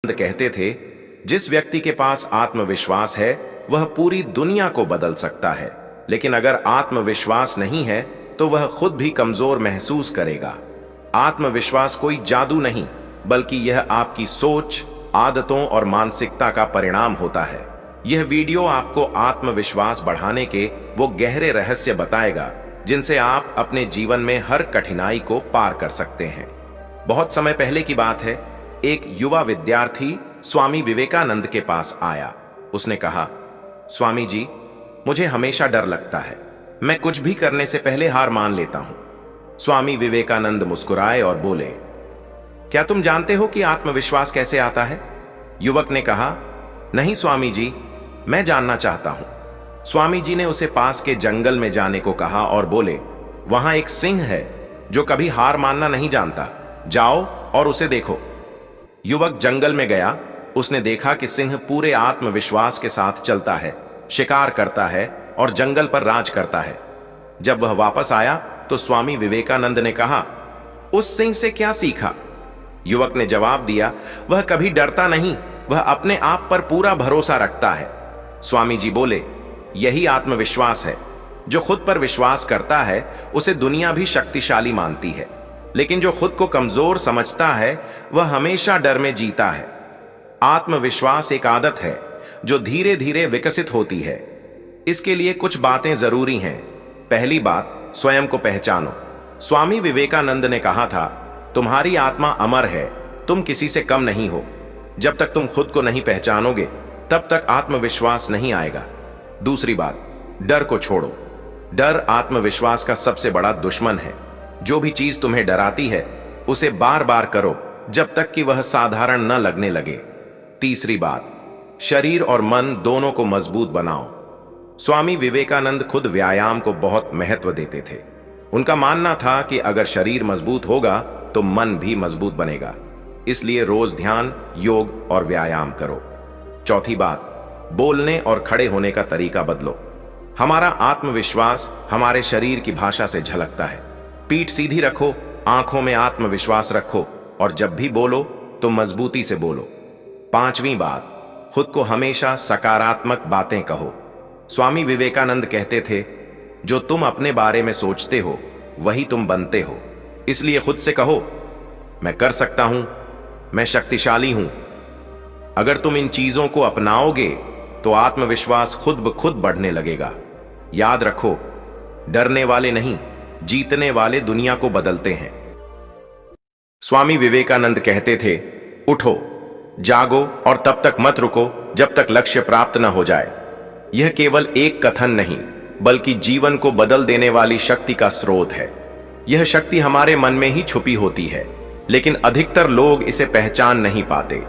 कहते थे, जिस व्यक्ति के पास आत्मविश्वास है वह पूरी दुनिया को बदल सकता है, लेकिन अगर आत्मविश्वास नहीं है तो वह खुद भी कमजोर महसूस करेगा। आत्मविश्वास कोई जादू नहीं, बल्कि यह आपकी सोच, आदतों और मानसिकता का परिणाम होता है। यह वीडियो आपको आत्मविश्वास बढ़ाने के वो गहरे रहस्य बताएगा जिनसे आप अपने जीवन में हर कठिनाई को पार कर सकते हैं। बहुत समय पहले की बात है, एक युवा विद्यार्थी स्वामी विवेकानंद के पास आया। उसने कहा, स्वामी जी, मुझे हमेशा डर लगता है, मैं कुछ भी करने से पहले हार मान लेता हूं। स्वामी विवेकानंद मुस्कुराए और बोले, क्या तुम जानते हो कि आत्मविश्वास कैसे आता है? युवक ने कहा, नहीं स्वामी जी, मैं जानना चाहता हूं। स्वामी जी ने उसे पास के जंगल में जाने को कहा और बोले, वहां एक सिंह है जो कभी हार मानना नहीं जानता, जाओ और उसे देखो। युवक जंगल में गया। उसने देखा कि सिंह पूरे आत्मविश्वास के साथ चलता है, शिकार करता है और जंगल पर राज करता है। जब वह वापस आया तो स्वामी विवेकानंद ने कहा, उस सिंह से क्या सीखा? युवक ने जवाब दिया, वह कभी डरता नहीं, वह अपने आप पर पूरा भरोसा रखता है। स्वामी जी बोले, यही आत्मविश्वास है। जो खुद पर विश्वास करता है उसे दुनिया भी शक्तिशाली मानती है, लेकिन जो खुद को कमजोर समझता है वह हमेशा डर में जीता है। आत्मविश्वास एक आदत है जो धीरे धीरे विकसित होती है। इसके लिए कुछ बातें जरूरी हैं। पहली बात, स्वयं को पहचानो। स्वामी विवेकानंद ने कहा था, तुम्हारी आत्मा अमर है, तुम किसी से कम नहीं हो। जब तक तुम खुद को नहीं पहचानोगे तब तक आत्मविश्वास नहीं आएगा। दूसरी बात, डर को छोड़ो। डर आत्मविश्वास का सबसे बड़ा दुश्मन है। जो भी चीज तुम्हें डराती है उसे बार बार करो जब तक कि वह साधारण न लगने लगे। तीसरी बात, शरीर और मन दोनों को मजबूत बनाओ। स्वामी विवेकानंद खुद व्यायाम को बहुत महत्व देते थे। उनका मानना था कि अगर शरीर मजबूत होगा तो मन भी मजबूत बनेगा। इसलिए रोज ध्यान, योग और व्यायाम करो। चौथी बात, बोलने और खड़े होने का तरीका बदलो। हमारा आत्मविश्वास हमारे शरीर की भाषा से झलकता है। पीठ सीधी रखो, आंखों में आत्मविश्वास रखो और जब भी बोलो तो मजबूती से बोलो। पांचवी बात, खुद को हमेशा सकारात्मक बातें कहो। स्वामी विवेकानंद कहते थे, जो तुम अपने बारे में सोचते हो वही तुम बनते हो। इसलिए खुद से कहो, मैं कर सकता हूं, मैं शक्तिशाली हूं। अगर तुम इन चीजों को अपनाओगे तो आत्मविश्वास खुद ब खुद बढ़ने लगेगा। याद रखो, डरने वाले नहीं, जीतने वाले दुनिया को बदलते हैं। स्वामी विवेकानंद कहते थे, उठो, जागो और तब तक मत रुको जब तक लक्ष्य प्राप्त न हो जाए। यह केवल एक कथन नहीं, बल्कि जीवन को बदल देने वाली शक्ति का स्रोत है। यह शक्ति हमारे मन में ही छुपी होती है, लेकिन अधिकतर लोग इसे पहचान नहीं पाते।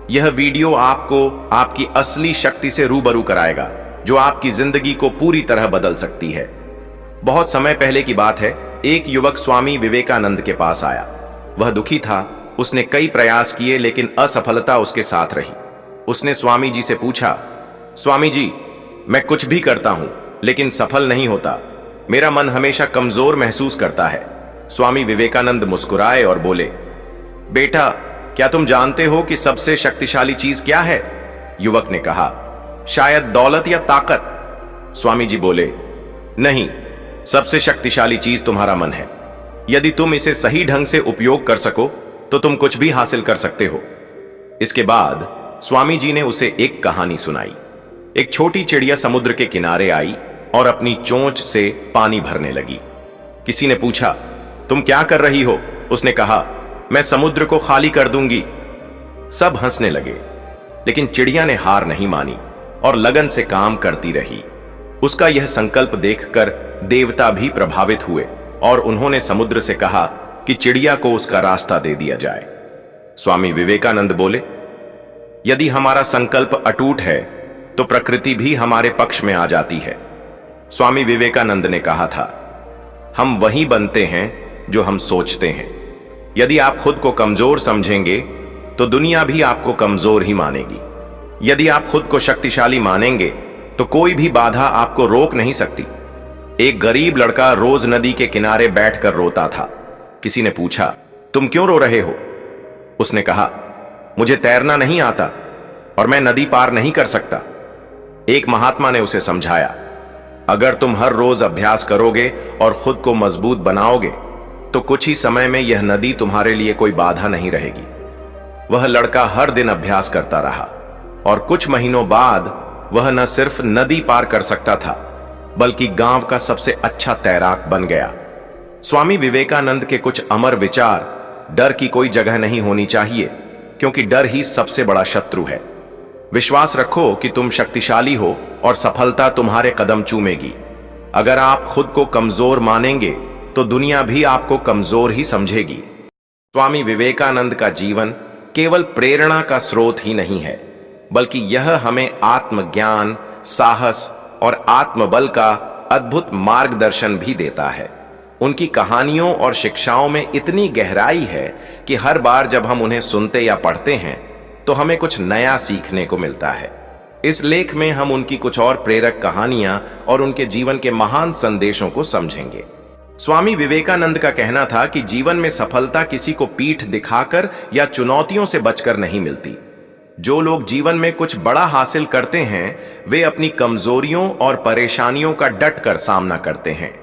यह वीडियो आपको आपकी असली शक्ति से रूबरू कराएगा, जो आपकी जिंदगी को पूरी तरह बदल सकती है। बहुत समय पहले की बात है, एक युवक स्वामी विवेकानंद के पास आया। वह दुखी था। उसने कई प्रयास किए लेकिन असफलता उसके साथ रही। उसने स्वामी जी से पूछा, स्वामी जी, मैं कुछ भी करता हूं लेकिन सफल नहीं होता। मेरा मन हमेशा कमजोर महसूस करता है। स्वामी विवेकानंद मुस्कुराए और बोले, बेटा, क्या तुम जानते हो कि सबसे शक्तिशाली चीज क्या है? युवक ने कहा, शायद दौलत या ताकत। स्वामी जी बोले, नहीं, सबसे शक्तिशाली चीज तुम्हारा मन है। यदि तुम इसे सही ढंग से उपयोग कर सको तो तुम कुछ भी हासिल कर सकते हो। इसके बाद स्वामी जी ने उसे एक कहानी सुनाई। एक छोटी चिड़िया समुद्र के किनारे आई और अपनी चोंच से पानी भरने लगी। किसी ने पूछा, तुम क्या कर रही हो? उसने कहा, मैं समुद्र को खाली कर दूंगी। सब हंसने लगे, लेकिन चिड़िया ने हार नहीं मानी और लगन से काम करती रही। उसका यह संकल्प देखकर देवता भी प्रभावित हुए और उन्होंने समुद्र से कहा कि चिड़िया को उसका रास्ता दे दिया जाए। स्वामी विवेकानंद बोले, यदि हमारा संकल्प अटूट है तो प्रकृति भी हमारे पक्ष में आ जाती है। स्वामी विवेकानंद ने कहा था, हम वही बनते हैं जो हम सोचते हैं। यदि आप खुद को कमजोर समझेंगे तो दुनिया भी आपको कमजोर ही मानेगी। यदि आप खुद को शक्तिशाली मानेंगे तो कोई भी बाधा आपको रोक नहीं सकती। एक गरीब लड़का रोज नदी के किनारे बैठकर रोता था। किसी ने पूछा, तुम क्यों रो रहे हो? उसने कहा, मुझे तैरना नहीं आता और मैं नदी पार नहीं कर सकता। एक महात्मा ने उसे समझाया, अगर तुम हर रोज अभ्यास करोगे और खुद को मजबूत बनाओगे तो कुछ ही समय में यह नदी तुम्हारे लिए कोई बाधा नहीं रहेगी। वह लड़का हर दिन अभ्यास करता रहा और कुछ महीनों बाद वह न सिर्फ नदी पार कर सकता था बल्कि गांव का सबसे अच्छा तैराक बन गया। स्वामी विवेकानंद के कुछ अमर विचार, डर की कोई जगह नहीं होनी चाहिए क्योंकि डर ही सबसे बड़ा शत्रु है। विश्वास रखो कि तुम शक्तिशाली हो और सफलता तुम्हारे कदम चूमेगी। अगर आप खुद को कमजोर मानेंगे तो दुनिया भी आपको कमजोर ही समझेगी। स्वामी विवेकानंद का जीवन केवल प्रेरणा का स्रोत ही नहीं है बल्कि यह हमें आत्मज्ञान, साहस और आत्मबल का अद्भुत मार्गदर्शन भी देता है। उनकी कहानियों और शिक्षाओं में इतनी गहराई है कि हर बार जब हम उन्हें सुनते या पढ़ते हैं तो हमें कुछ नया सीखने को मिलता है। इस लेख में हम उनकी कुछ और प्रेरक कहानियां और उनके जीवन के महान संदेशों को समझेंगे। स्वामी विवेकानंद का कहना था कि जीवन में सफलता किसी को पीठ दिखाकर या चुनौतियों से बचकर नहीं मिलती। जो लोग जीवन में कुछ बड़ा हासिल करते हैं वे अपनी कमजोरियों और परेशानियों का डटकर सामना करते हैं।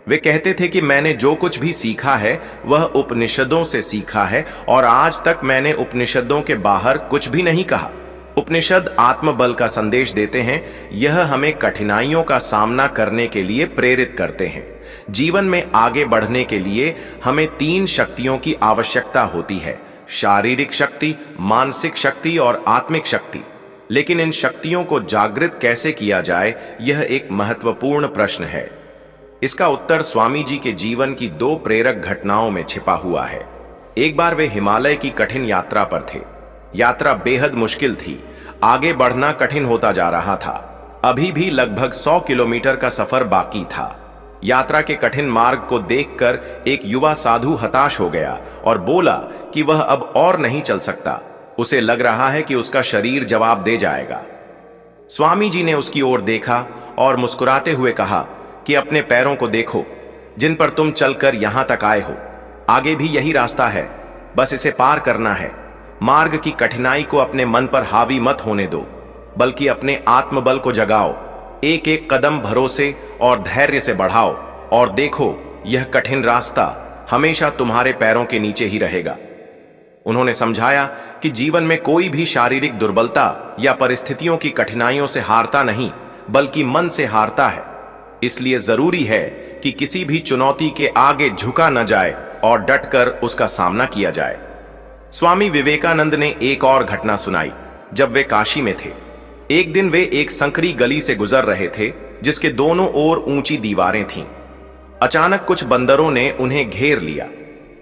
वे कहते थे कि मैंने जो कुछ भी सीखा है वह उपनिषदों से सीखा है और आज तक मैंने उपनिषदों के बाहर कुछ भी नहीं कहा। उपनिषद आत्मबल का संदेश देते हैं, यह हमें कठिनाइयों का सामना करने के लिए प्रेरित करते हैं। जीवन में आगे बढ़ने के लिए हमें 3 शक्तियों की आवश्यकता होती है, शारीरिक शक्ति, मानसिक शक्ति और आत्मिक शक्ति। लेकिन इन शक्तियों को जागृत कैसे किया जाए, यह एक महत्वपूर्ण प्रश्न है। इसका उत्तर स्वामी जी के जीवन की 2 प्रेरक घटनाओं में छिपा हुआ है। एक बार वे हिमालय की कठिन यात्रा पर थे। यात्रा बेहद मुश्किल थी, आगे बढ़ना कठिन होता जा रहा था। अभी भी लगभग 100 किलोमीटर का सफर बाकी था। यात्रा के कठिन मार्ग को देखकर एक युवा साधु हताश हो गया और बोला कि वह अब और नहीं चल सकता। उसे लग रहा है कि उसका शरीर जवाब दे जाएगा। स्वामी जी ने उसकी ओर देखा और मुस्कुराते हुए कहा कि अपने पैरों को देखो जिन पर तुम चलकर यहां तक आए हो। आगे भी यही रास्ता है, बस इसे पार करना है। मार्ग की कठिनाई को अपने मन पर हावी मत होने दो बल्कि अपने आत्मबल को जगाओ। एक एक कदम भरोसे और धैर्य से बढ़ाओ और देखो यह कठिन रास्ता हमेशा तुम्हारे पैरों के नीचे ही रहेगा। उन्होंने समझाया कि जीवन में कोई भी शारीरिक दुर्बलता या परिस्थितियों की कठिनाइयों से हारता नहीं बल्कि मन से हारता है। इसलिए जरूरी है कि किसी भी चुनौती के आगे झुका न जाए और डटकर उसका सामना किया जाए। स्वामी विवेकानंद ने एक और घटना सुनाई जब वे काशी में थे। एक दिन वे एक संकरी गली से गुजर रहे थे जिसके दोनों ओर ऊंची दीवारें थीं। अचानक कुछ बंदरों ने उन्हें घेर लिया।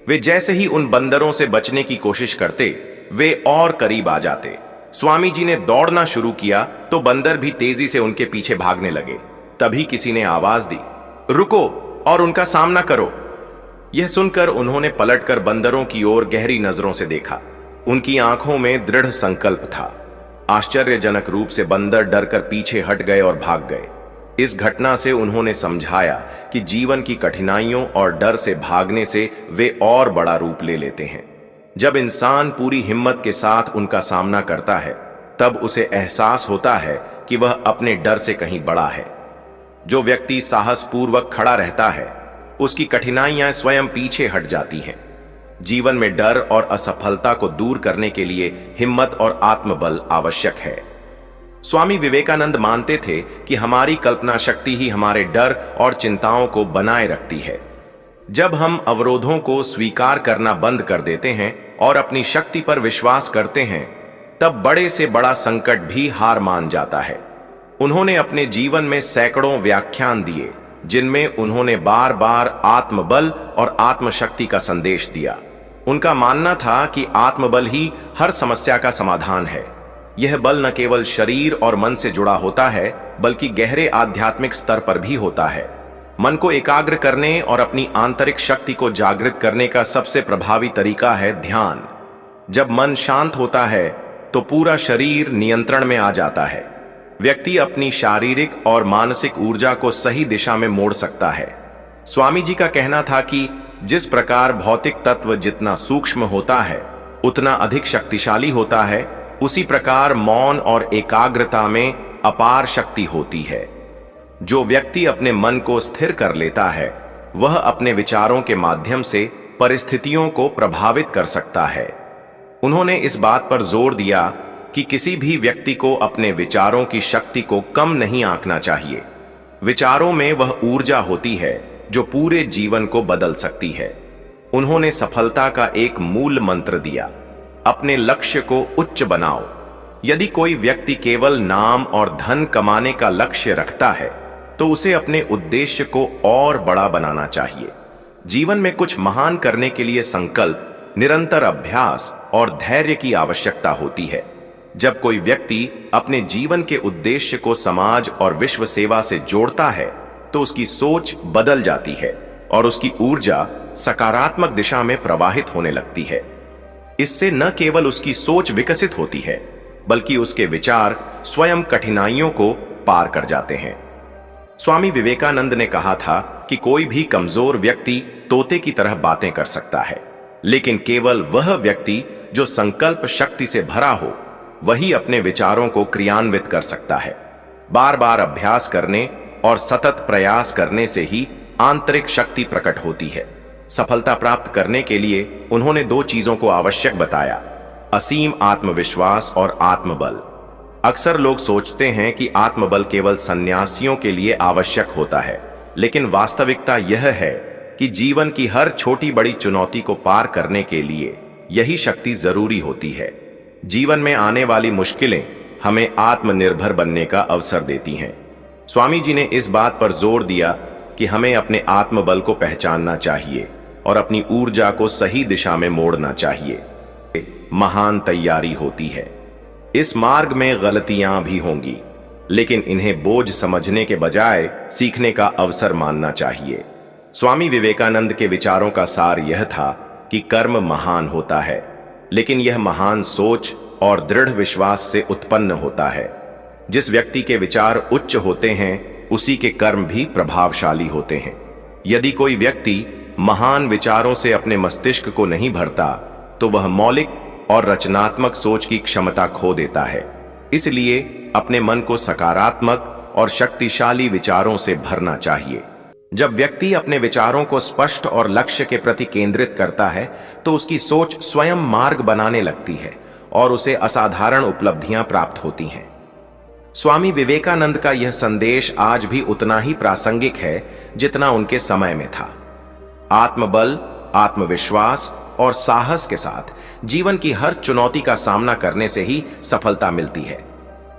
वे जैसे ही उन बंदरों से बचने की कोशिश करते वे और करीब आ जाते। स्वामी जी ने दौड़ना शुरू किया तो बंदर भी तेजी से उनके पीछे भागने लगे। तभी किसी ने आवाज दी, रुको और उनका सामना करो। यह सुनकर उन्होंने पलटकर बंदरों की ओर गहरी नजरों से देखा। उनकी आंखों में दृढ़ संकल्प था। आश्चर्यजनक रूप से बंदर डरकर पीछे हट गए और भाग गए। इस घटना से उन्होंने समझाया कि जीवन की कठिनाइयों और डर से भागने से वे और बड़ा रूप ले लेते हैं। जब इंसान पूरी हिम्मत के साथ उनका सामना करता है तब उसे एहसास होता है कि वह अपने डर से कहीं बड़ा है। जो व्यक्ति साहसपूर्वक खड़ा रहता है उसकी कठिनाइयां स्वयं पीछे हट जाती हैं। जीवन में डर और असफलता को दूर करने के लिए हिम्मत और आत्मबल आवश्यक है। स्वामी विवेकानंद मानते थे कि हमारी कल्पना शक्ति ही हमारे डर और चिंताओं को बनाए रखती है। जब हम अवरोधों को स्वीकार करना बंद कर देते हैं और अपनी शक्ति पर विश्वास करते हैं तब बड़े से बड़ा संकट भी हार मान जाता है। उन्होंने अपने जीवन में सैकड़ों व्याख्यान दिए जिनमें उन्होंने बार बार आत्मबल और आत्मशक्ति का संदेश दिया। उनका मानना था कि आत्मबल ही हर समस्या का समाधान है। यह बल न केवल शरीर और मन से जुड़ा होता है बल्कि गहरे आध्यात्मिक स्तर पर भी होता है। मन को एकाग्र करने और अपनी आंतरिक शक्ति को जागृत करने का सबसे प्रभावी तरीका है ध्यान। जब मन शांत होता है तो पूरा शरीर नियंत्रण में आ जाता है। व्यक्ति अपनी शारीरिक और मानसिक ऊर्जा को सही दिशा में मोड़ सकता है। स्वामी जी का कहना था कि जिस प्रकार भौतिक तत्व जितना सूक्ष्म होता है उतना अधिक शक्तिशाली होता है, उसी प्रकार मौन और एकाग्रता में अपार शक्ति होती है। जो व्यक्ति अपने मन को स्थिर कर लेता है वह अपने विचारों के माध्यम से परिस्थितियों को प्रभावित कर सकता है। उन्होंने इस बात पर जोर दिया कि किसी भी व्यक्ति को अपने विचारों की शक्ति को कम नहीं आंकना चाहिए। विचारों में वह ऊर्जा होती है जो पूरे जीवन को बदल सकती है। उन्होंने सफलता का एक मूल मंत्र दिया, अपने लक्ष्य को उच्च बनाओ। यदि कोई व्यक्ति केवल नाम और धन कमाने का लक्ष्य रखता है तो उसे अपने उद्देश्य को और बड़ा बनाना चाहिए। जीवन में कुछ महान करने के लिए संकल्प, निरंतर अभ्यास और धैर्य की आवश्यकता होती है। जब कोई व्यक्ति अपने जीवन के उद्देश्य को समाज और विश्व सेवा से जोड़ता है तो उसकी सोच बदल जाती है और उसकी ऊर्जा सकारात्मक दिशा में प्रवाहित होने लगती है। इससे न केवल उसकी सोच विकसित होती है बल्कि उसके विचार स्वयं कठिनाइयों को पार कर जाते हैं। स्वामी विवेकानंद ने कहा था कि कोई भी कमजोर व्यक्ति तोते की तरह बातें कर सकता है, लेकिन केवल वह व्यक्ति जो संकल्प शक्ति से भरा हो वही अपने विचारों को क्रियान्वित कर सकता है। बार बार अभ्यास करने और सतत प्रयास करने से ही आंतरिक शक्ति प्रकट होती है। सफलता प्राप्त करने के लिए उन्होंने दो चीजों को आवश्यक बताया, असीम आत्मविश्वास और आत्मबल। अक्सर लोग सोचते हैं कि आत्मबल केवल सन्यासियों के लिए आवश्यक होता है, लेकिन वास्तविकता यह है कि जीवन की हर छोटी बड़ी चुनौती को पार करने के लिए यही शक्ति जरूरी होती है। जीवन में आने वाली मुश्किलें हमें आत्मनिर्भर बनने का अवसर देती हैं। स्वामी जी ने इस बात पर जोर दिया कि हमें अपने आत्मबल को पहचानना चाहिए और अपनी ऊर्जा को सही दिशा में मोड़ना चाहिए। महान तैयारी होती है। इस मार्ग में गलतियां भी होंगी, लेकिन इन्हें बोझ समझने के बजाय सीखने का अवसर मानना चाहिए। स्वामी विवेकानंद के विचारों का सार यह था कि कर्म महान होता है, लेकिन यह महान सोच और दृढ़ विश्वास से उत्पन्न होता है। जिस व्यक्ति के विचार उच्च होते हैं उसी के कर्म भी प्रभावशाली होते हैं। यदि कोई व्यक्ति महान विचारों से अपने मस्तिष्क को नहीं भरता तो वह मौलिक और रचनात्मक सोच की क्षमता खो देता है। इसलिए अपने मन को सकारात्मक और शक्तिशाली विचारों से भरना चाहिए। जब व्यक्ति अपने विचारों को स्पष्ट और लक्ष्य के प्रति केंद्रित करता है तो उसकी सोच स्वयं मार्ग बनाने लगती है और उसे असाधारण उपलब्धियां प्राप्त होती हैं। स्वामी विवेकानंद का यह संदेश आज भी उतना ही प्रासंगिक है जितना उनके समय में था। आत्मबल, आत्मविश्वास और साहस के साथ जीवन की हर चुनौती का सामना करने से ही सफलता मिलती है।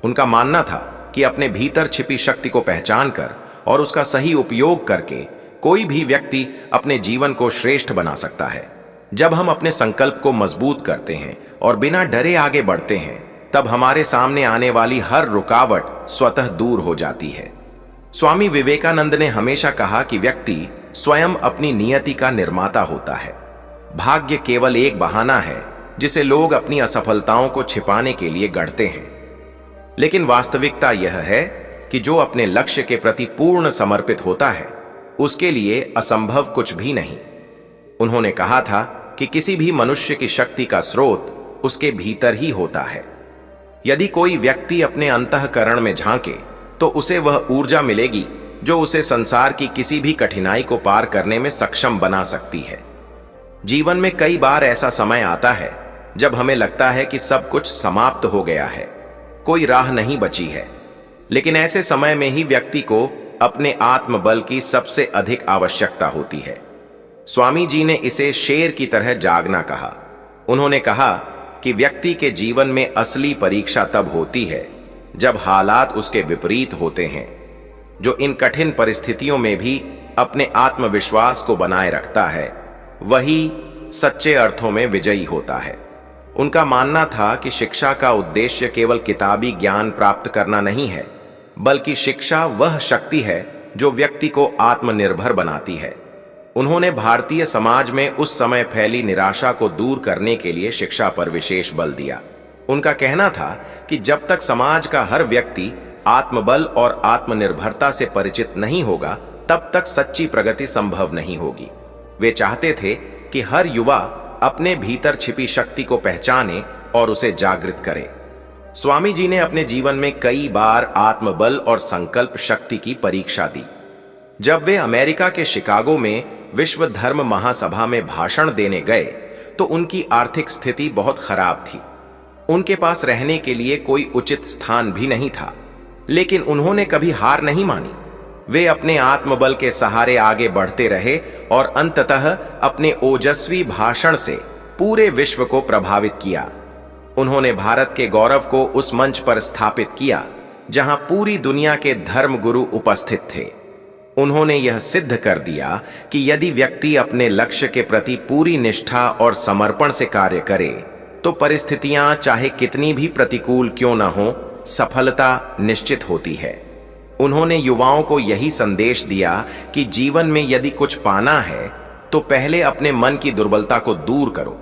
उनका मानना था कि अपने भीतर छिपी शक्ति को पहचान कर और उसका सही उपयोग करके कोई भी व्यक्ति अपने जीवन को श्रेष्ठ बना सकता है। जब हम अपने संकल्प को मजबूत करते हैं और बिना डरे आगे बढ़ते हैं तब हमारे सामने आने वाली हर रुकावट स्वतः दूर हो जाती है। स्वामी विवेकानंद ने हमेशा कहा कि व्यक्ति स्वयं अपनी नियति का निर्माता होता है। भाग्य केवल एक बहाना है जिसे लोग अपनी असफलताओं को छिपाने के लिए गढ़ते हैं, लेकिन वास्तविकता यह है कि जो अपने लक्ष्य के प्रति पूर्ण समर्पित होता है उसके लिए असंभव कुछ भी नहीं। उन्होंने कहा था कि किसी भी मनुष्य की शक्ति का स्रोत उसके भीतर ही होता है। यदि कोई व्यक्ति अपने अंतःकरण में झांके तो उसे वह ऊर्जा मिलेगी जो उसे संसार की किसी भी कठिनाई को पार करने में सक्षम बना सकती है। जीवन में कई बार ऐसा समय आता है जब हमें लगता है कि सब कुछ समाप्त हो गया है, कोई राह नहीं बची है, लेकिन ऐसे समय में ही व्यक्ति को अपने आत्मबल की सबसे अधिक आवश्यकता होती है। स्वामी जी ने इसे शेर की तरह जागना कहा। उन्होंने कहा कि व्यक्ति के जीवन में असली परीक्षा तब होती है जब हालात उसके विपरीत होते हैं। जो इन कठिन परिस्थितियों में भी अपने आत्मविश्वास को बनाए रखता है वही सच्चे अर्थों में विजयी होता है। उनका मानना था कि शिक्षा का उद्देश्य केवल किताबी ज्ञान प्राप्त करना नहीं है, बल्कि शिक्षा वह शक्ति है जो व्यक्ति को आत्मनिर्भर बनाती है। उन्होंने भारतीय समाज में उस समय फैली निराशा को दूर करने के लिए शिक्षा पर विशेष बल दिया। उनका कहना था कि जब तक समाज का हर व्यक्ति आत्मबल और आत्मनिर्भरता से परिचित नहीं होगा तब तक सच्ची प्रगति संभव नहीं होगी। वे चाहते थे कि हर युवा अपने भीतर छिपी शक्ति को पहचाने और उसे जागृत करे। स्वामी जी ने अपने जीवन में कई बार आत्मबल और संकल्प शक्ति की परीक्षा दी। जब वे अमेरिका के शिकागो में विश्व धर्म महासभा में भाषण देने गए तो उनकी आर्थिक स्थिति बहुत खराब थी। उनके पास रहने के लिए कोई उचित स्थान भी नहीं था, लेकिन उन्होंने कभी हार नहीं मानी। वे अपने आत्मबल के सहारे आगे बढ़ते रहे और अंततः अपने ओजस्वी भाषण से पूरे विश्व को प्रभावित किया। उन्होंने भारत के गौरव को उस मंच पर स्थापित किया जहां पूरी दुनिया के धर्म गुरु उपस्थित थे। उन्होंने यह सिद्ध कर दिया कि यदि व्यक्ति अपने लक्ष्य के प्रति पूरी निष्ठा और समर्पण से कार्य करे तो परिस्थितियां चाहे कितनी भी प्रतिकूल क्यों न हो, सफलता निश्चित होती है। उन्होंने युवाओं को यही संदेश दिया कि जीवन में यदि कुछ पाना है तो पहले अपने मन की दुर्बलता को दूर करो।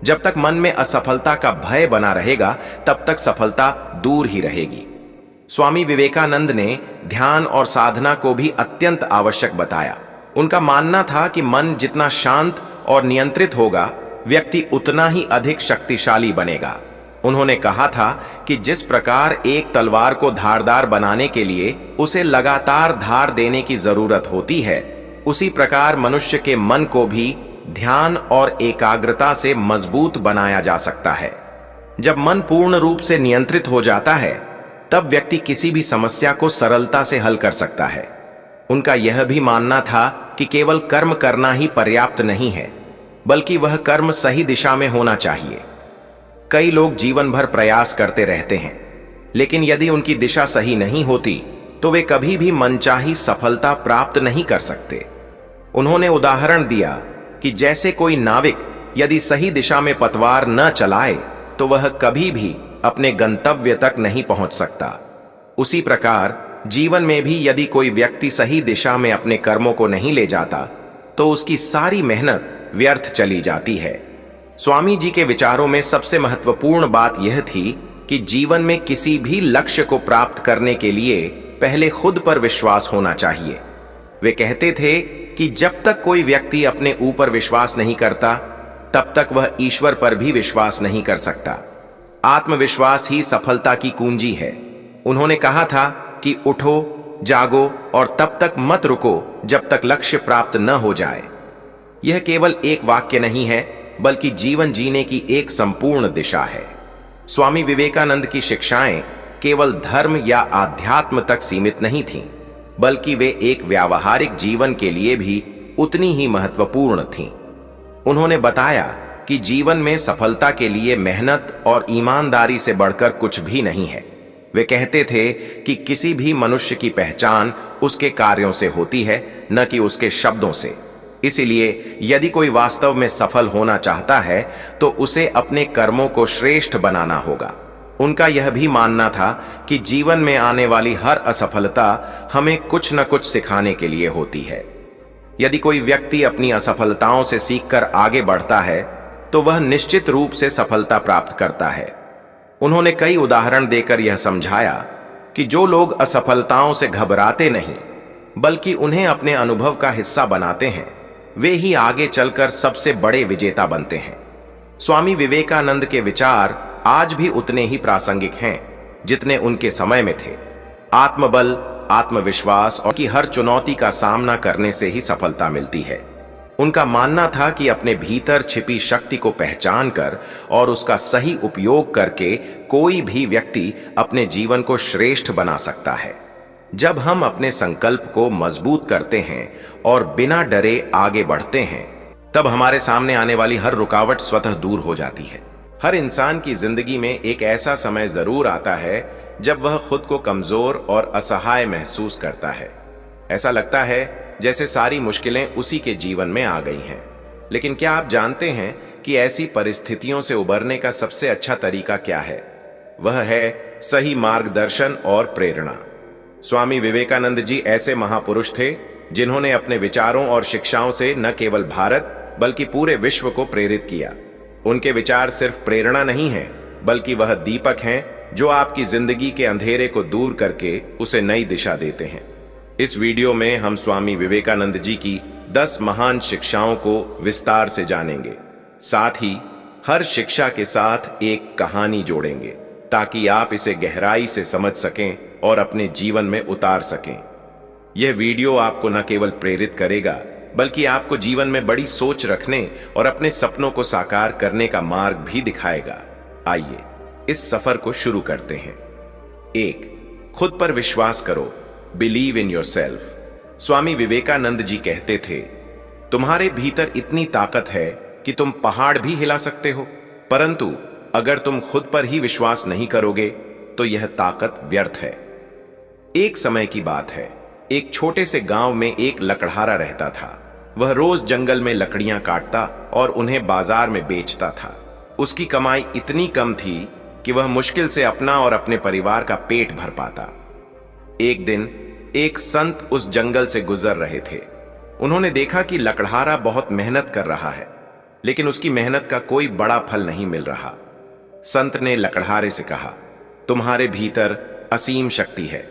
जब तक मन में असफलता का भय बना रहेगा तब तक सफलता दूर ही रहेगी। स्वामी विवेकानंद ने ध्यान और साधना को भी अत्यंत आवश्यक बताया। उनका मानना था कि मन जितना शांत और नियंत्रित होगा, व्यक्ति उतना ही अधिक शक्तिशाली बनेगा। उन्होंने कहा था कि जिस प्रकार एक तलवार को धारदार बनाने के लिए उसे लगातार धार देने की जरूरत होती है, उसी प्रकार मनुष्य के मन को भी ध्यान और एकाग्रता से मजबूत बनाया जा सकता है। जब मन पूर्ण रूप से नियंत्रित हो जाता है तब व्यक्ति किसी भी समस्या को सरलता से हल कर सकता है। उनका यह भी मानना था कि केवल कर्म करना ही पर्याप्त नहीं है, बल्कि वह कर्म सही दिशा में होना चाहिए। कई लोग जीवन भर प्रयास करते रहते हैं, लेकिन यदि उनकी दिशा सही नहीं होती तो वे कभी भी मनचाही सफलता प्राप्त नहीं कर सकते। उन्होंने उदाहरण दिया कि जैसे कोई नाविक यदि सही दिशा में पतवार न चलाए तो वह कभी भी अपने गंतव्य तक नहीं पहुंच सकता। उसी प्रकार जीवन में भी यदि कोई व्यक्ति सही दिशा में अपने कर्मों को नहीं ले जाता तो उसकी सारी मेहनत व्यर्थ चली जाती है। स्वामी जी के विचारों में सबसे महत्वपूर्ण बात यह थी कि जीवन में किसी भी लक्ष्य को प्राप्त करने के लिए पहले खुद पर विश्वास होना चाहिए। वे कहते थे कि जब तक कोई व्यक्ति अपने ऊपर विश्वास नहीं करता तब तक वह ईश्वर पर भी विश्वास नहीं कर सकता। आत्मविश्वास ही सफलता की कुंजी है। उन्होंने कहा था कि उठो, जागो और तब तक मत रुको जब तक लक्ष्य प्राप्त न हो जाए। यह केवल एक वाक्य नहीं है, बल्कि जीवन जीने की एक संपूर्ण दिशा है। स्वामी विवेकानंद की शिक्षाएं केवल धर्म या आध्यात्म तक सीमित नहीं थीं, बल्कि वे एक व्यावहारिक जीवन के लिए भी उतनी ही महत्वपूर्ण थीं। उन्होंने बताया कि जीवन में सफलता के लिए मेहनत और ईमानदारी से बढ़कर कुछ भी नहीं है। वे कहते थे कि किसी भी मनुष्य की पहचान उसके कार्यों से होती है, न कि उसके शब्दों से। इसलिए यदि कोई वास्तव में सफल होना चाहता है तो उसे अपने कर्मों को श्रेष्ठ बनाना होगा। उनका यह भी मानना था कि जीवन में आने वाली हर असफलता हमें कुछ न कुछ सिखाने के लिए होती है। यदि कोई व्यक्ति अपनी असफलताओं से सीखकर आगे बढ़ता है तो वह निश्चित रूप से सफलता प्राप्त करता है। उन्होंने कई उदाहरण देकर यह समझाया कि जो लोग असफलताओं से घबराते नहीं बल्कि उन्हें अपने अनुभव का हिस्सा बनाते हैं, वे ही आगे चलकर सबसे बड़े विजेता बनते हैं। स्वामी विवेकानंद के विचार आज भी उतने ही प्रासंगिक हैं जितने उनके समय में थे। आत्मबल, आत्मविश्वास और की हर चुनौती का सामना करने से ही सफलता मिलती है। उनका मानना था कि अपने भीतर छिपी शक्ति को पहचान कर और उसका सही उपयोग करके कोई भी व्यक्ति अपने जीवन को श्रेष्ठ बना सकता है। जब हम अपने संकल्प को मजबूत करते हैं और बिना डरे आगे बढ़ते हैं, तब हमारे सामने आने वाली हर रुकावट स्वतः दूर हो जाती है। हर इंसान की जिंदगी में एक ऐसा समय जरूर आता है जब वह खुद को कमजोर और असहाय महसूस करता है। ऐसा लगता है जैसे सारी मुश्किलें उसी के जीवन में आ गई हैं। लेकिन क्या आप जानते हैं कि ऐसी परिस्थितियों से उबरने का सबसे अच्छा तरीका क्या है? वह है सही मार्गदर्शन और प्रेरणा। स्वामी विवेकानंद जी ऐसे महापुरुष थे जिन्होंने अपने विचारों और शिक्षाओं से न केवल भारत बल्कि पूरे विश्व को प्रेरित किया। उनके विचार सिर्फ प्रेरणा नहीं है, बल्कि वह दीपक हैं जो आपकी जिंदगी के अंधेरे को दूर करके उसे नई दिशा देते हैं। इस वीडियो में हम स्वामी विवेकानंद जी की 10 महान शिक्षाओं को विस्तार से जानेंगे। साथ ही हर शिक्षा के साथ एक कहानी जोड़ेंगे ताकि आप इसे गहराई से समझ सकें और अपने जीवन में उतार सकें। यह वीडियो आपको न केवल प्रेरित करेगा बल्कि आपको जीवन में बड़ी सोच रखने और अपने सपनों को साकार करने का मार्ग भी दिखाएगा। आइए इस सफर को शुरू करते हैं। 1. खुद पर विश्वास करो। Believe in yourself. Swami Vivekananda ji कहते थे, तुम्हारे भीतर इतनी ताकत है कि तुम पहाड़ भी हिला सकते हो, परंतु अगर तुम खुद पर ही विश्वास नहीं करोगे तो यह ताकत व्यर्थ है। एक समय की बात है, एक छोटे से गांव में एक लकड़हारा रहता था। वह रोज जंगल में लकड़ियां काटता और उन्हें बाजार में बेचता था। उसकी कमाई इतनी कम थी कि वह मुश्किल से अपना और अपने परिवार का पेट भर पाता। एक दिन एक संत उस जंगल से गुजर रहे थे। उन्होंने देखा कि लकड़हारा बहुत मेहनत कर रहा है, लेकिन उसकी मेहनत का कोई बड़ा फल नहीं मिल रहा। संत ने लकड़हारे से कहा, तुम्हारे भीतर असीम शक्ति है।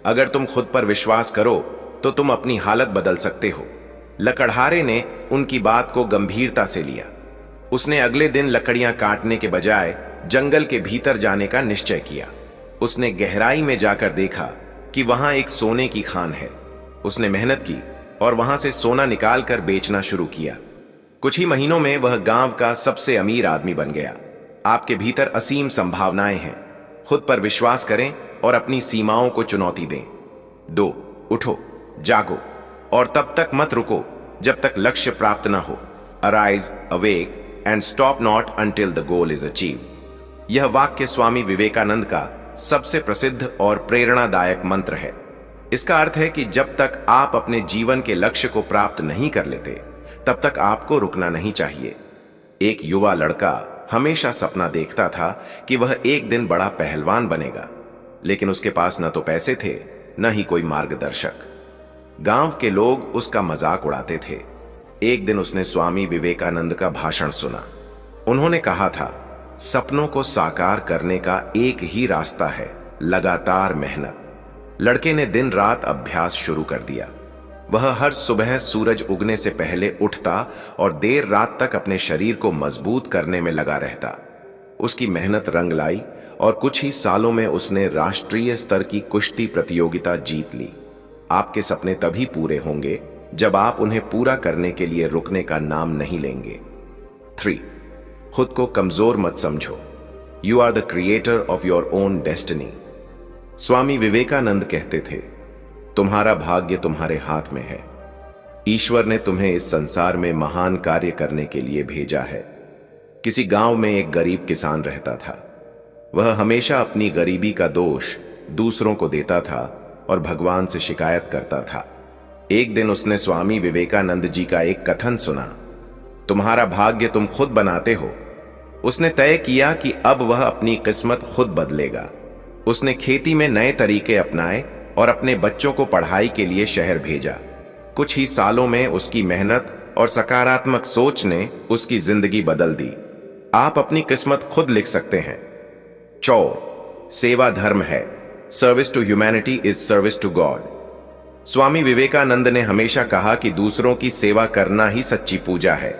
अगर तुम खुद पर विश्वास करो तो तुम अपनी हालत बदल सकते हो। लकड़हारे ने उनकी बात को गंभीरता से लिया। उसने अगले दिन लकड़ियां काटने के बजाय जंगल के भीतर जाने का निश्चय किया। उसने गहराई में जाकर देखा कि वहां एक सोने की खान है। उसने मेहनत की और वहां से सोना निकालकर बेचना शुरू किया। कुछ ही महीनों में वह गांव का सबसे अमीर आदमी बन गया। आपके भीतर असीम संभावनाएं हैं। खुद पर विश्वास करें और अपनी सीमाओं को चुनौती दें। 2. उठो, जागो और तब तक मत रुको जब तक लक्ष्य प्राप्त न हो। Arise, awake and stop not until the goal is achieve. यह वाक्य स्वामी विवेकानंद का सबसे प्रसिद्ध और प्रेरणादायक मंत्र है। इसका अर्थ है कि जब तक आप अपने जीवन के लक्ष्य को प्राप्त नहीं कर लेते, तब तक आपको रुकना नहीं चाहिए। एक युवा लड़का हमेशा सपना देखता था कि वह एक दिन बड़ा पहलवान बनेगा, लेकिन उसके पास न तो पैसे थे न ही कोई मार्गदर्शक। गांव के लोग उसका मजाक उड़ाते थे। एक दिन उसने स्वामी विवेकानंद का भाषण सुना। उन्होंने कहा था, सपनों को साकार करने का एक ही रास्ता है, लगातार मेहनत। लड़के ने दिन रात अभ्यास शुरू कर दिया। वह हर सुबह सूरज उगने से पहले उठता और देर रात तक अपने शरीर को मजबूत करने में लगा रहता। उसकी मेहनत रंग लाई और कुछ ही सालों में उसने राष्ट्रीय स्तर की कुश्ती प्रतियोगिता जीत ली। आपके सपने तभी पूरे होंगे जब आप उन्हें पूरा करने के लिए रुकने का नाम नहीं लेंगे। 3. खुद को कमजोर मत समझो। You are the creator of your own destiny. Swami Vivekananda कहते थे, तुम्हारा भाग्य तुम्हारे हाथ में है। ईश्वर ने तुम्हें इस संसार में महान कार्य करने के लिए भेजा है। किसी गांव में एक गरीब किसान रहता था। वह हमेशा अपनी गरीबी का दोष दूसरों को देता था और भगवान से शिकायत करता था। एक दिन उसने स्वामी विवेकानंद जी का एक कथन सुना, तुम्हारा भाग्य तुम खुद बनाते हो। उसने तय किया कि अब वह अपनी किस्मत खुद बदलेगा। उसने खेती में नए तरीके अपनाए और अपने बच्चों को पढ़ाई के लिए शहर भेजा। कुछ ही सालों में उसकी मेहनत और सकारात्मक सोच ने उसकी जिंदगी बदल दी। आप अपनी किस्मत खुद लिख सकते हैं। 4. सेवा धर्म है। Service to humanity is service to God. Swami Vivekananda ने हमेशा कहा कि दूसरों की सेवा करना ही सच्ची पूजा है।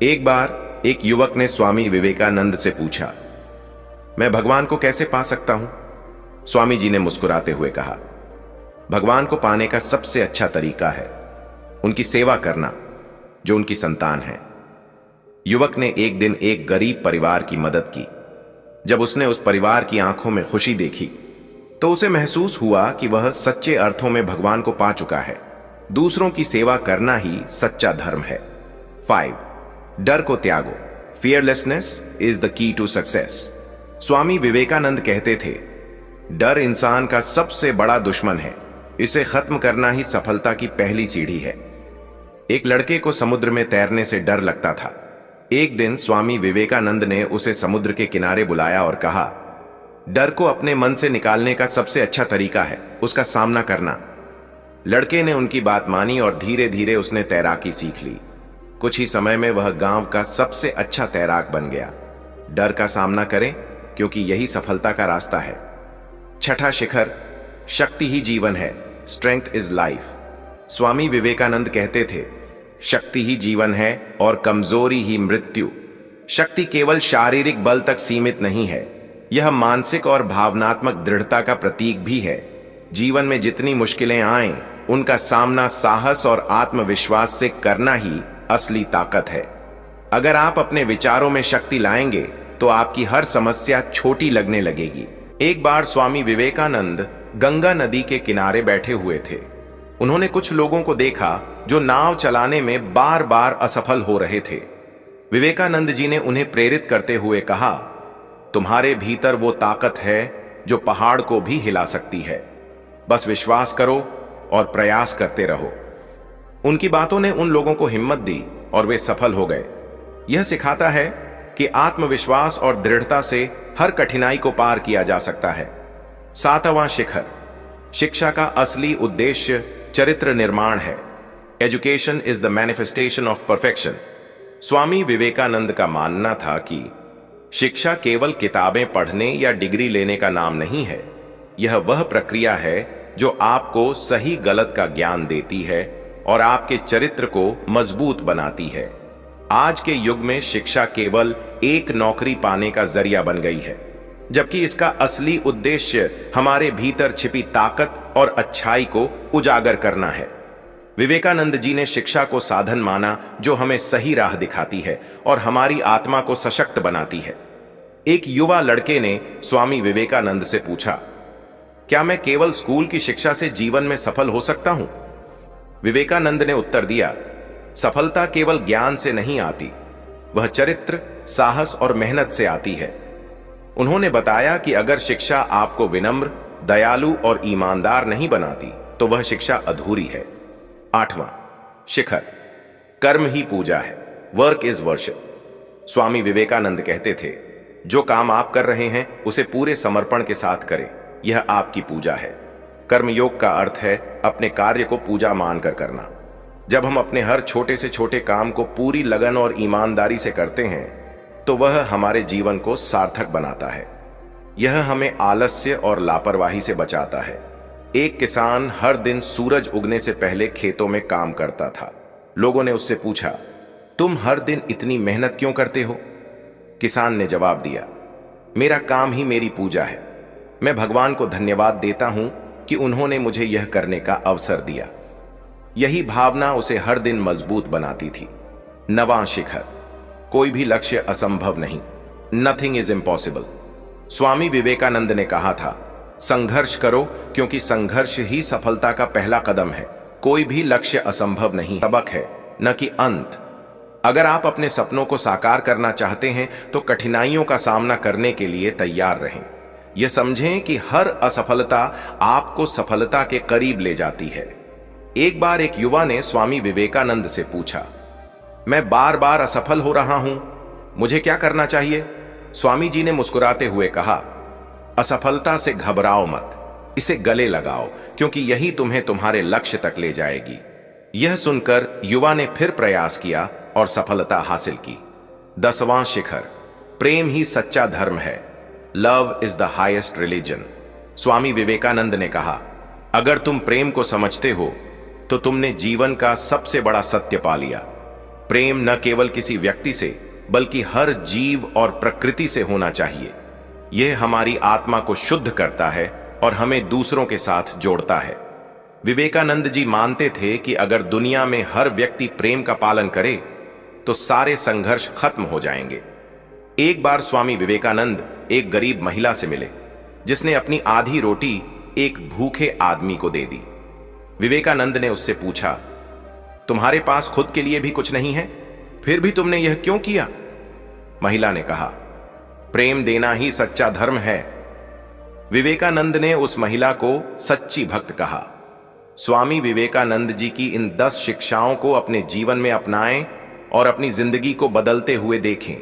एक बार एक युवक ने स्वामी विवेकानंद से पूछा, मैं भगवान को कैसे पा सकता हूं? स्वामी जी ने मुस्कुराते हुए कहा, भगवान को पाने का सबसे अच्छा तरीका है उनकी सेवा करना जो उनकी संतान है। युवक ने एक दिन एक गरीब परिवार की मदद की। जब उसने उस परिवार की आंखों में खुशी देखी तो उसे महसूस हुआ कि वह सच्चे अर्थों में भगवान को पा चुका है। दूसरों की सेवा करना ही सच्चा धर्म है। 5. डर को त्यागो। Fearlessness is the key to success. Swami Vivekananda कहते थे, डर इंसान का सबसे बड़ा दुश्मन है। इसे खत्म करना ही सफलता की पहली सीढ़ी है। एक लड़के को समुद्र में तैरने से डर लगता था। एक दिन स्वामी विवेकानंद ने उसे समुद्र के किनारे बुलाया और कहा, डर को अपने मन से निकालने का सबसे अच्छा तरीका है उसका सामना करना। लड़के ने उनकी बात मानी और धीरे धीरे उसने तैराकी सीख ली। कुछ ही समय में वह गांव का सबसे अच्छा तैराक बन गया। डर का सामना करें क्योंकि यही सफलता का रास्ता है। 6ठा शिखर, शक्ति ही जीवन है। Strength is life. Swami Vivekananda कहते थे, शक्ति ही जीवन है और कमजोरी ही मृत्यु। शक्ति केवल शारीरिक बल तक सीमित नहीं है, यह मानसिक और भावनात्मक दृढ़ता का प्रतीक भी है। जीवन में जितनी मुश्किलें आएं, उनका सामना साहस और आत्मविश्वास से करना ही असली ताकत है। अगर आप अपने विचारों में शक्ति लाएंगे तो आपकी हर समस्या छोटी लगने लगेगी। एक बार स्वामी विवेकानंद गंगा नदी के किनारे बैठे हुए थे। उन्होंने कुछ लोगों को देखा जो नाव चलाने में बार बार असफल हो रहे थे। विवेकानंद जी ने उन्हें प्रेरित करते हुए कहा, तुम्हारे भीतर वो ताकत है जो पहाड़ को भी हिला सकती है। बस विश्वास करो और प्रयास करते रहो। उनकी बातों ने उन लोगों को हिम्मत दी और वे सफल हो गए। यह सिखाता है कि आत्मविश्वास और दृढ़ता से हर कठिनाई को पार किया जा सकता है। 7वां शिखर, शिक्षा का असली उद्देश्य चरित्र निर्माण है। Education is the manifestation of perfection. Swami Vivekananda का मानना था कि शिक्षा केवल किताबें पढ़ने या डिग्री लेने का नाम नहीं है। यह वह प्रक्रिया है जो आपको सही गलत का ज्ञान देती है और आपके चरित्र को मजबूत बनाती है। आज के युग में शिक्षा केवल एक नौकरी पाने का जरिया बन गई है, जबकि इसका असली उद्देश्य हमारे भीतर छिपी ताकत और अच्छाई को उजागर करना है। विवेकानंद जी ने शिक्षा को साधन माना जो हमें सही राह दिखाती है और हमारी आत्मा को सशक्त बनाती है। एक युवा लड़के ने स्वामी विवेकानंद से पूछा, क्या मैं केवल स्कूल की शिक्षा से जीवन में सफल हो सकता हूं? विवेकानंद ने उत्तर दिया, सफलता केवल ज्ञान से नहीं आती, वह चरित्र, साहस और मेहनत से आती है। उन्होंने बताया कि अगर शिक्षा आपको विनम्र, दयालु और ईमानदार नहीं बनाती तो वह शिक्षा अधूरी है। 8वां शिखर, कर्म ही पूजा है। Work is worship. Swami Vivekananda कहते थे, जो काम आप कर रहे हैं उसे पूरे समर्पण के साथ करें, यह आपकी पूजा है। कर्मयोग का अर्थ है अपने कार्य को पूजा मानकर करना। जब हम अपने हर छोटे से छोटे काम को पूरी लगन और ईमानदारी से करते हैं तो वह हमारे जीवन को सार्थक बनाता है। यह हमें आलस्य और लापरवाही से बचाता है। एक किसान हर दिन सूरज उगने से पहले खेतों में काम करता था। लोगों ने उससे पूछा, तुम हर दिन इतनी मेहनत क्यों करते हो? किसान ने जवाब दिया, मेरा काम ही मेरी पूजा है। मैं भगवान को धन्यवाद देता हूं कि उन्होंने मुझे यह करने का अवसर दिया। यही भावना उसे हर दिन मजबूत बनाती थी। 9वां शिखर, कोई भी लक्ष्य असंभव नहीं। Nothing is impossible. Swami Vivekananda ने कहा था, संघर्ष करो क्योंकि संघर्ष ही सफलता का पहला कदम है। कोई भी लक्ष्य असंभव नहीं, सबक है न कि अंत। अगर आप अपने सपनों को साकार करना चाहते हैं तो कठिनाइयों का सामना करने के लिए तैयार रहें। यह समझें कि हर असफलता आपको सफलता के करीब ले जाती है। एक बार एक युवा ने स्वामी विवेकानंद से पूछा, मैं बार बार असफल हो रहा हूं, मुझे क्या करना चाहिए? स्वामी जी ने मुस्कुराते हुए कहा, असफलता से घबराओ मत, इसे गले लगाओ क्योंकि यही तुम्हें तुम्हारे लक्ष्य तक ले जाएगी। यह सुनकर युवा ने फिर प्रयास किया और सफलता हासिल की। 10वां शिखर, प्रेम ही सच्चा धर्म है। Love is the highest religion. Swami Vivekananda ने कहा, अगर तुम प्रेम को समझते हो तो तुमने जीवन का सबसे बड़ा सत्य पा लिया। प्रेम न केवल किसी व्यक्ति से बल्कि हर जीव और प्रकृति से होना चाहिए। यह हमारी आत्मा को शुद्ध करता है और हमें दूसरों के साथ जोड़ता है। विवेकानंद जी मानते थे कि अगर दुनिया में हर व्यक्ति प्रेम का पालन करे तो सारे संघर्ष खत्म हो जाएंगे। एक बार स्वामी विवेकानंद एक गरीब महिला से मिले जिसने अपनी आधी रोटी एक भूखे आदमी को दे दी। विवेकानंद ने उससे पूछा, तुम्हारे पास खुद के लिए भी कुछ नहीं है, फिर भी तुमने यह क्यों किया? महिला ने कहा, प्रेम देना ही सच्चा धर्म है। विवेकानंद ने उस महिला को सच्ची भक्त कहा। स्वामी विवेकानंद जी की इन 10 शिक्षाओं को अपने जीवन में अपनाएं और अपनी जिंदगी को बदलते हुए देखें।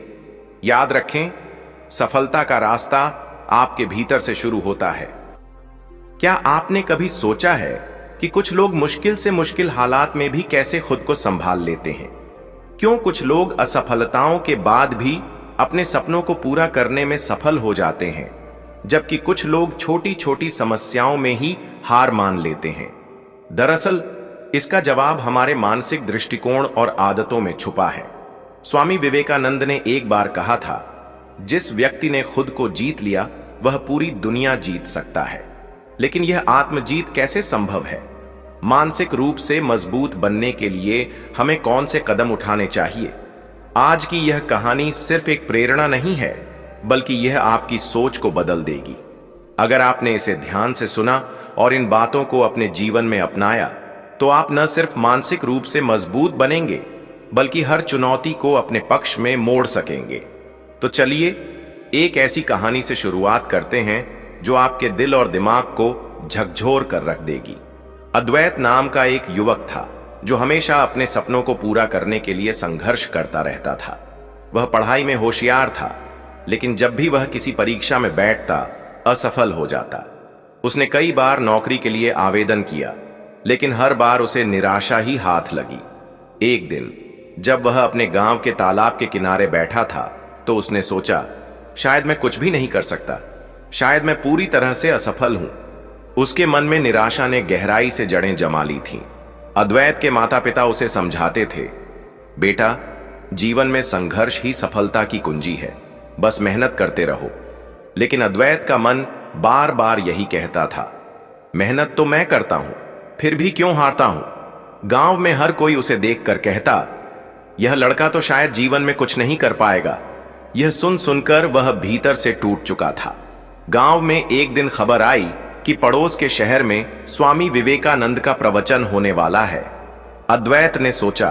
याद रखें, सफलता का रास्ता आपके भीतर से शुरू होता है। क्या आपने कभी सोचा है कि कुछ लोग मुश्किल से मुश्किल हालात में भी कैसे खुद को संभाल लेते हैं? क्यों कुछ लोग असफलताओं के बाद भी अपने सपनों को पूरा करने में सफल हो जाते हैं, जबकि कुछ लोग छोटी छोटी समस्याओं में ही हार मान लेते हैं? दरअसल इसका जवाब हमारे मानसिक दृष्टिकोण और आदतों में छुपा है। स्वामी विवेकानंद ने एक बार कहा था, जिस व्यक्ति ने खुद को जीत लिया वह पूरी दुनिया जीत सकता है। लेकिन यह आत्मजीत कैसे संभव है? मानसिक रूप से मजबूत बनने के लिए हमें कौन से कदम उठाने चाहिए? आज की यह कहानी सिर्फ एक प्रेरणा नहीं है, बल्कि यह आपकी सोच को बदल देगी। अगर आपने इसे ध्यान से सुना और इन बातों को अपने जीवन में अपनाया, तो आप न सिर्फ मानसिक रूप से मजबूत बनेंगे, बल्कि हर चुनौती को अपने पक्ष में मोड़ सकेंगे। तो चलिए एक ऐसी कहानी से शुरुआत करते हैं जो आपके दिल और दिमाग को झकझोर कर रख देगी। अद्वैत नाम का एक युवक था जो हमेशा अपने सपनों को पूरा करने के लिए संघर्ष करता रहता था। वह पढ़ाई में होशियार था, लेकिन जब भी वह किसी परीक्षा में बैठता असफल हो जाता। उसने कई बार नौकरी के लिए आवेदन किया, लेकिन हर बार उसे निराशा ही हाथ लगी। एक दिन जब वह अपने गांव के तालाब के किनारे बैठा था, तो उसने सोचा, शायद मैं कुछ भी नहीं कर सकता, शायद मैं पूरी तरह से असफल हूं। उसके मन में निराशा ने गहराई से जड़ें जमा ली थीं। अद्वैत के माता पिता उसे समझाते थे, बेटा, जीवन में संघर्ष ही सफलता की कुंजी है, बस मेहनत करते रहो। लेकिन अद्वैत का मन बार बार यही कहता था, मेहनत तो मैं करता हूं, फिर भी क्यों हारता हूं? गांव में हर कोई उसे देखकर कहता, यह लड़का तो शायद जीवन में कुछ नहीं कर पाएगा। यह सुन सुनकर वह भीतर से टूट चुका था। गांव में एक दिन खबर आई कि पड़ोस के शहर में स्वामी विवेकानंद का प्रवचन होने वाला है। अद्वैत ने सोचा,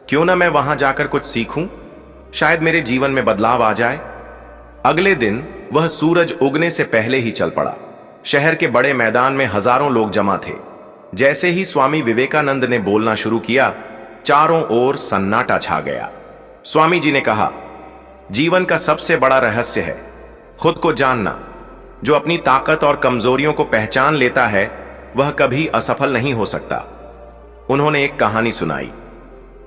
क्यों ना मैं वहां जाकर कुछ सीखूं, शायद मेरे जीवन में बदलाव आ जाए। अगले दिन वह सूरज उगने से पहले ही चल पड़ा। शहर के बड़े मैदान में हजारों लोग जमा थे। जैसे ही स्वामी विवेकानंद ने बोलना शुरू किया, चारों ओर सन्नाटा छा गया। स्वामी जी ने कहा, जीवन का सबसे बड़ा रहस्य है खुद को जानना। जो अपनी ताकत और कमजोरियों को पहचान लेता है वह कभी असफल नहीं हो सकता। उन्होंने एक कहानी सुनाई।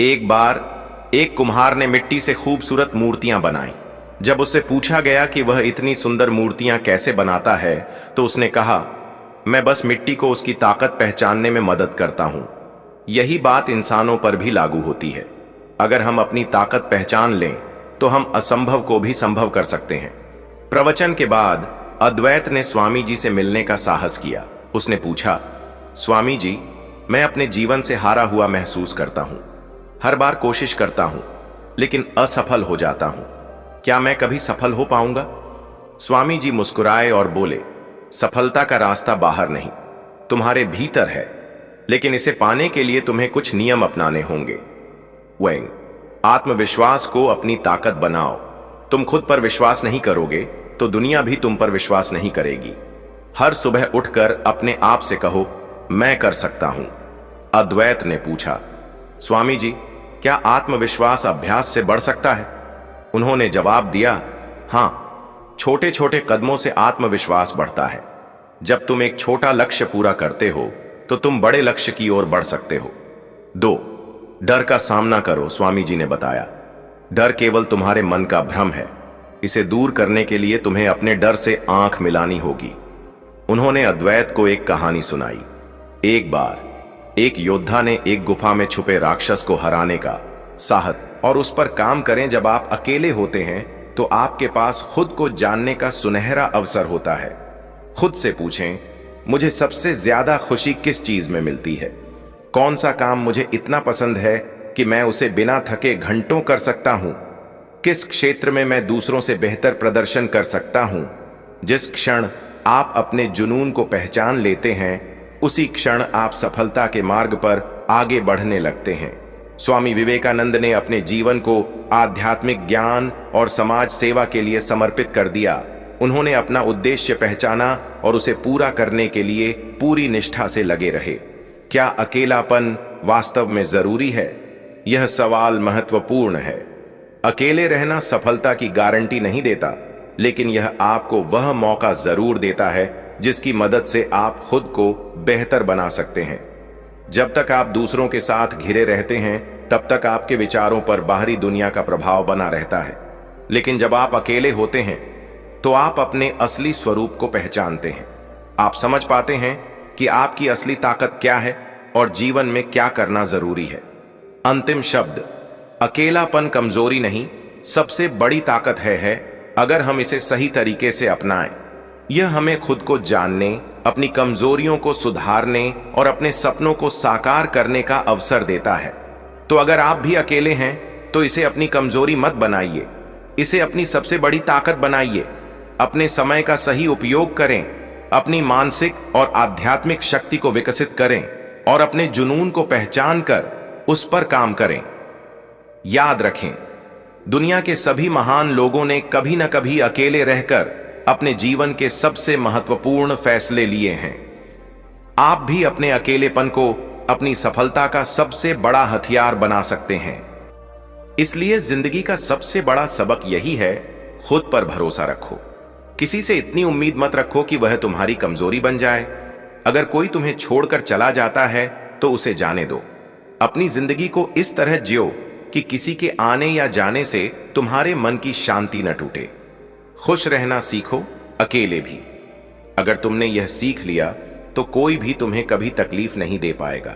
एक बार एक कुम्हार ने मिट्टी से खूबसूरत मूर्तियां बनाई। जब उससे पूछा गया कि वह इतनी सुंदर मूर्तियां कैसे बनाता है, तो उसने कहा, मैं बस मिट्टी को उसकी ताकत पहचानने में मदद करता हूं। यही बात इंसानों पर भी लागू होती है। अगर हम अपनी ताकत पहचान लें तो हम असंभव को भी संभव कर सकते हैं। प्रवचन के बाद अद्वैत ने स्वामी जी से मिलने का साहस किया। उसने पूछा, स्वामी जी, मैं अपने जीवन से हारा हुआ महसूस करता हूं। हर बार कोशिश करता हूं, लेकिन असफल हो जाता हूं। क्या मैं कभी सफल हो पाऊंगा? स्वामी जी मुस्कुराए और बोले, सफलता का रास्ता बाहर नहीं, तुम्हारे भीतर है, लेकिन इसे पाने के लिए तुम्हें कुछ नियम अपनाने होंगे। वेंग, आत्मविश्वास को अपनी ताकत बनाओ। तुम खुद पर विश्वास नहीं करोगे तो दुनिया भी तुम पर विश्वास नहीं करेगी। हर सुबह उठकर अपने आप से कहो, मैं कर सकता हूं। अद्वैत ने पूछा, स्वामी जी, क्या आत्मविश्वास अभ्यास से बढ़ सकता है? उन्होंने जवाब दिया, हां, छोटे छोटे कदमों से आत्मविश्वास बढ़ता है। जब तुम एक छोटा लक्ष्य पूरा करते हो तो तुम बड़े लक्ष्य की ओर बढ़ सकते हो। 2, डर का सामना करो। स्वामी जी ने बताया, डर केवल तुम्हारे मन का भ्रम है। इसे दूर करने के लिए तुम्हें अपने डर से आंख मिलानी होगी। उन्होंने अद्वैत को एक कहानी सुनाई। एक बार एक योद्धा ने एक गुफा में छुपे राक्षस को हराने का साहस, और उस पर काम करें जब आप अकेले होते हैं तो आपके पास खुद को जानने का सुनहरा अवसर होता है। खुद से पूछें, मुझे सबसे ज्यादा खुशी किस चीज में मिलती है? कौन सा काम मुझे इतना पसंद है कि मैं उसे बिना थके घंटों कर सकता हूं? किस क्षेत्र में मैं दूसरों से बेहतर प्रदर्शन कर सकता हूं? जिस क्षण आप अपने जुनून को पहचान लेते हैं, उसी क्षण आप सफलता के मार्ग पर आगे बढ़ने लगते हैं। स्वामी विवेकानंद ने अपने जीवन को आध्यात्मिक ज्ञान और समाज सेवा के लिए समर्पित कर दिया। उन्होंने अपना उद्देश्य पहचाना और उसे पूरा करने के लिए पूरी निष्ठा से लगे रहे। क्या अकेलापन वास्तव में जरूरी है? यह सवाल महत्वपूर्ण है। अकेले रहना सफलता की गारंटी नहीं देता, लेकिन यह आपको वह मौका जरूर देता है जिसकी मदद से आप खुद को बेहतर बना सकते हैं। जब तक आप दूसरों के साथ घिरे रहते हैं, तब तक आपके विचारों पर बाहरी दुनिया का प्रभाव बना रहता है। लेकिन जब आप अकेले होते हैं तो आप अपने असली स्वरूप को पहचानते हैं। आप समझ पाते हैं कि आपकी असली ताकत क्या है और जीवन में क्या करना जरूरी है। अंतिम शब्द, अकेलापन कमजोरी नहीं, सबसे बड़ी ताकत है अगर हम इसे सही तरीके से अपनाएं। यह हमें खुद को जानने, अपनी कमजोरियों को सुधारने और अपने सपनों को साकार करने का अवसर देता है। तो अगर आप भी अकेले हैं तो इसे अपनी कमजोरी मत बनाइए, इसे अपनी सबसे बड़ी ताकत बनाइए। अपने समय का सही उपयोग करें, अपनी मानसिक और आध्यात्मिक शक्ति को विकसित करें और अपने जुनून को पहचान कर उस पर काम करें। याद रखें, दुनिया के सभी महान लोगों ने कभी न कभी अकेले रहकर अपने जीवन के सबसे महत्वपूर्ण फैसले लिए हैं। आप भी अपने अकेलेपन को अपनी सफलता का सबसे बड़ा हथियार बना सकते हैं। इसलिए जिंदगी का सबसे बड़ा सबक यही है, खुद पर भरोसा रखो। किसी से इतनी उम्मीद मत रखो कि वह तुम्हारी कमजोरी बन जाए। अगर कोई तुम्हें छोड़कर चला जाता है तो उसे जाने दो। अपनी जिंदगी को इस तरह जियो कि किसी के आने या जाने से तुम्हारे मन की शांति न टूटे। खुश रहना सीखो, अकेले भी। अगर तुमने यह सीख लिया तो कोई भी तुम्हें कभी तकलीफ नहीं दे पाएगा।